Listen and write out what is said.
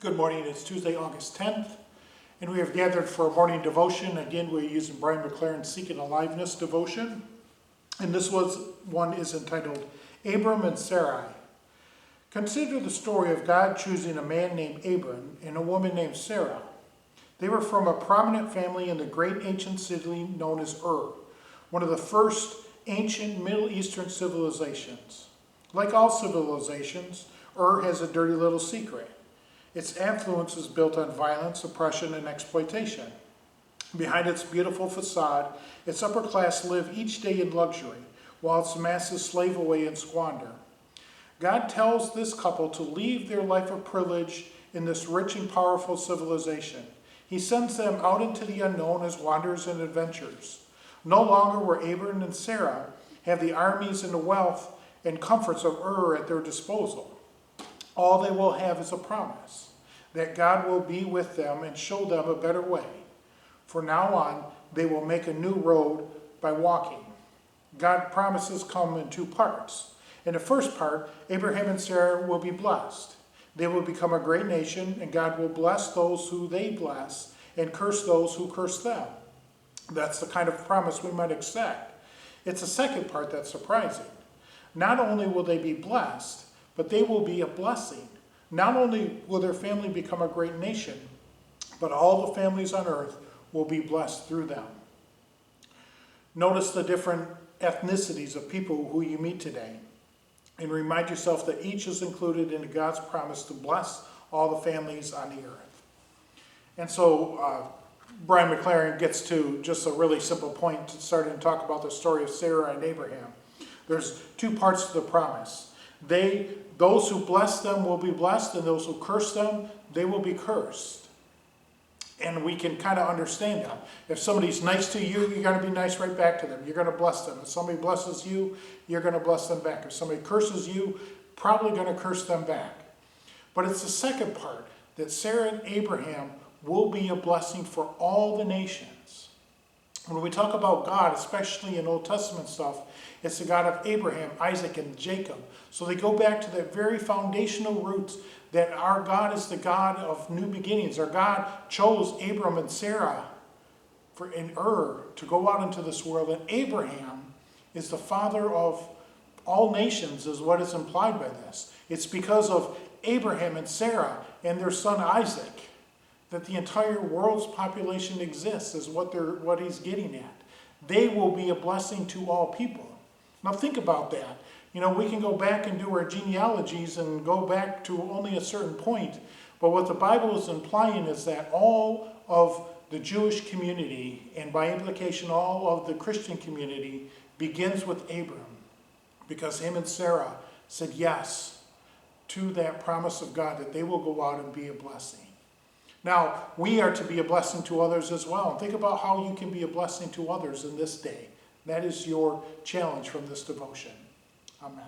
Good morning. It's Tuesday, August 10th, and we have gathered for a morning devotion. Again, we're using Brian McLaren's Seeking Aliveness devotion, and this one is entitled Abram and Sarai. Consider the story of God choosing a man named Abram and a woman named Sara. They were from a prominent family in the great ancient city known as one of the first ancient Middle Eastern civilizations. Like all civilizations, has a dirty little secret. Its affluence is built on violence, oppression, and exploitation. Behind its beautiful facade, its upper class live each day in luxury, while its masses slave away and squander. God tells this couple to leave their life of privilege in this rich and powerful civilization. He sends them out into the unknown as wanderers and adventurers. No longer will Abram and Sarah have the armies and the wealth and comforts of at their disposal. All they will have is a promise that God will be with them and show them a better way. From now on, they will make a new road by walking. God's promises come in two parts. In the first part, Abraham and Sarah will be blessed. They will become a great nation, and God will bless those who they bless and curse those who curse them. That's the kind of promise we might expect. It's the second part that's surprising. Not only will they be blessed, but they will be a blessing. Not only will their family become a great nation, but all the families on earth will be blessed through them. Notice the different ethnicities of people who you meet today, and remind yourself that each is included in God's promise to bless all the families on the earth. And so Brian McLaren gets to just a really simple point to start and talk about the story of Sarah and Abraham. There's two parts to the promise. Those who bless them will be blessed, and those who curse them, they will be cursed. And we can kind of understand that. If somebody's nice to you, you're going to be nice right back to them. You're going to bless them. If somebody blesses you, you're going to bless them back. If somebody curses you, probably going to curse them back. But it's the second part, that Sarah and Abraham will be a blessing for all the nations. When we talk about God, especially in Old Testament stuff, it's the God of Abraham, Isaac, and Jacob. So they go back to that very foundational roots that our God is the God of new beginnings. Our God chose Abram and Sarah in to go out into this world. And Abraham is the father of all nations, is what is implied by this. It's because of Abraham and Sarah and their son Isaac that the entire world's population exists, is what he's getting at. They will be a blessing to all people. Now think about that. We can go back and do our genealogies and go back to only a certain point, but what the Bible is implying is that all of the Jewish community, and by implication all of the Christian community, begins with Abram, because him and Sarah said yes to that promise of God that they will go out and be a blessing. Now, we are to be a blessing to others as well. And think about how you can be a blessing to others in this day. That is your challenge from this devotion. Amen.